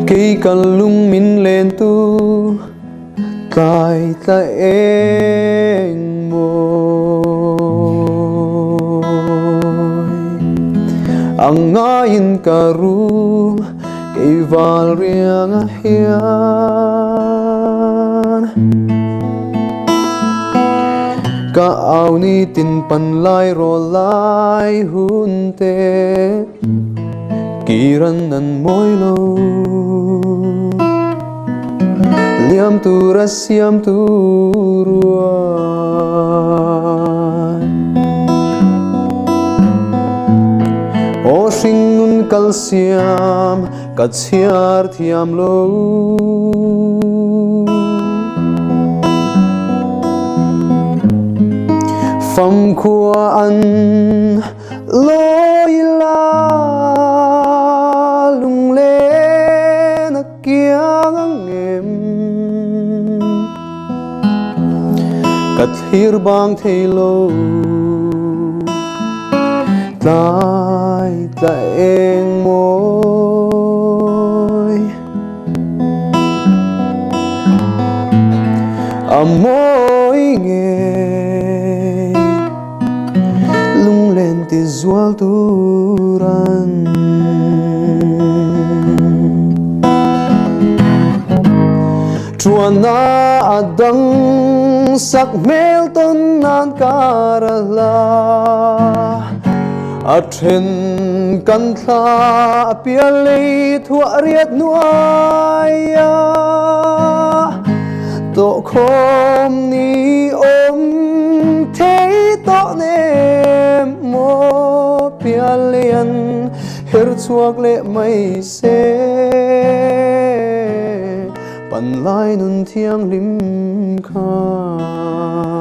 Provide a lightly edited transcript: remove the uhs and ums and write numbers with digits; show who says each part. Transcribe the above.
Speaker 1: cây cần lung min lên tu tai ta em môi ang ngayon karu cây val riang hian ka au ni tin pan lai ro lai hun te kiran nan moi lo liam tu rasiam tu ruan o sing nun kalsiam kat siar thiam lo pham khuan loi la Lunglên kiang em kat hir bang thelo tai ta eng môi amoi ngei Lunglên ti zual tura'n na adang sak mel ton nan karala athen kan tha pialei thua riat nuaya to khom ni om thei to nem mo pialian her chuak le mai se pan lai nun thiang lim kha